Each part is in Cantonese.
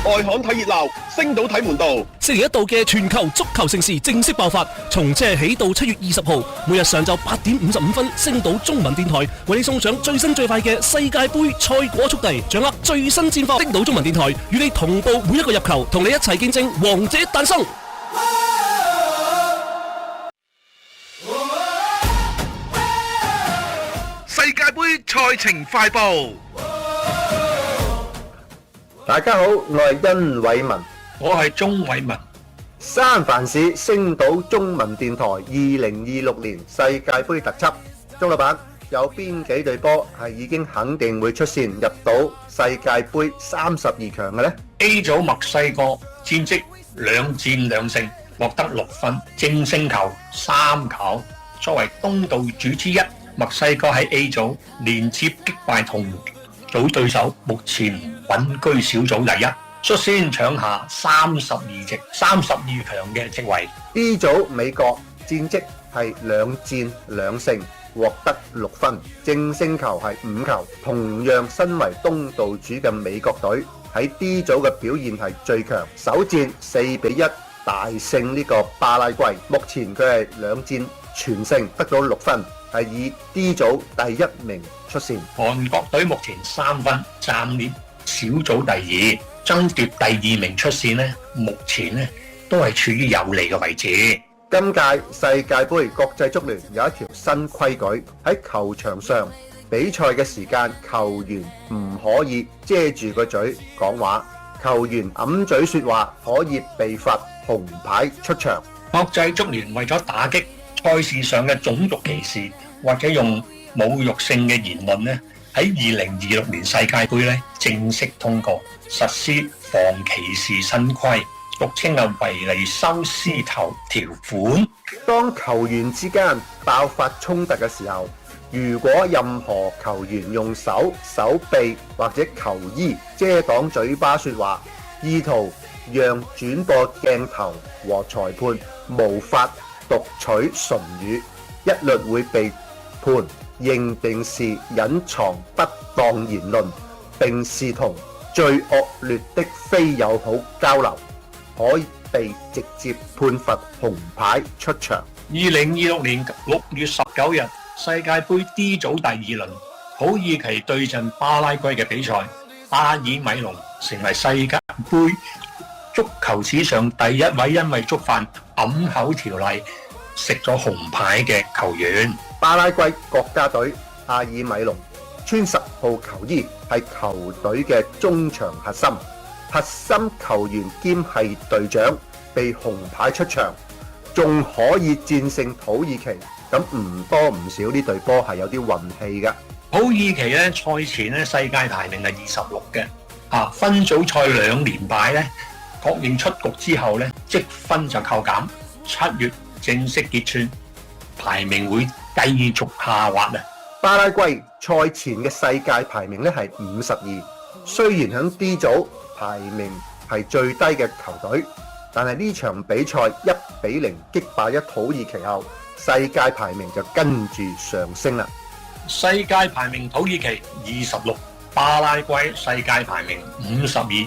外刊睇熱鬧，星島睇門道。4年一度嘅全球足球盛事正式爆發，從即日起到7月20號，每日上晝8點55分，星島中文電台為你送上最新最快嘅世界盃賽果速遞，掌握最新戰況。星島中文電台與你同步每一個入球，同你一齊見證王者誕生。世界盃賽程快報。大家好，我係殷偉文，我係鍾偉文。三藩市星島中文電台2026年世界盃特輯。鍾老闆，有邊幾隊波係已經肯定會出線入到世界盃32強嘅呢？ A 組墨西哥戰績2戰2勝，獲得6分，淨勝球3球。作為東道主之一，墨西哥喺 A 組連接擊敗同組對手，目前穩居小組第一，率先搶下32強嘅席位。 B 組美國戰績係2戰2勝，獲得6分，淨勝球係5球。同樣身為東道主嘅美國隊喺 D 組嘅表現係最強，首戰4-1大勝呢個巴拉圭，目前佢係2戰全勝，得到6分，係以 D 組第一名出線。韓國隊目前3分，暫列小組第2，爭奪第2名出線呢，目前呢都係處於有利嘅位置。今屆世界盃國際足聯有一條新規矩，喺球場上比賽嘅時間，球員唔可以遮住個嘴講話，球員揞嘴說話可以被罰紅牌出場。國際足聯為咗打擊賽事上嘅種族歧視或者用侮辱性嘅言論呢，喺2026年世界盃呢正式通過實施防歧視新規，俗稱嘅維尼修斯條款。當球員之間爆發衝突嘅時候，如果任何球員用手臂或者球衣遮擋嘴巴說話，意圖讓轉播鏡頭和裁判無法讀取唇語，一律會被判認定是隱藏不當言論，並視同最惡劣的非友好交流，可以被直接判罰紅牌出場。2026年6月19日，世界盃 D 組第2輪，土耳其對陣巴拉圭嘅比賽，阿爾米隆成為世界盃足球史上第一位因為觸犯揞口條例食咗紅牌嘅球員。巴拉圭國家隊阿爾米隆穿10號球衣，係球隊嘅中場核心球員兼係隊長，被紅牌出場，仲可以戰勝土耳其，咁唔多唔少呢隊波係有啲運氣㗎。土耳其咧賽前咧世界排名係26嘅，分組賽2連敗咧，確認出局之後咧積分就扣減，7月正式結算，排名會繼續下滑啊！巴拉圭賽前嘅世界排名咧係52，雖然喺 D 組排名係最低嘅球隊，但係呢場比賽1-0擊敗土耳其後，世界排名就跟住上升啦。世界排名土耳其26，巴拉圭世界排名52，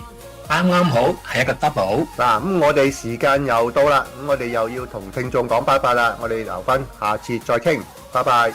啱啱好係一個 double。嗱，咁我哋時間又到啦，咁我哋又要同聽眾講拜拜啦，我哋留翻下次再傾，拜拜。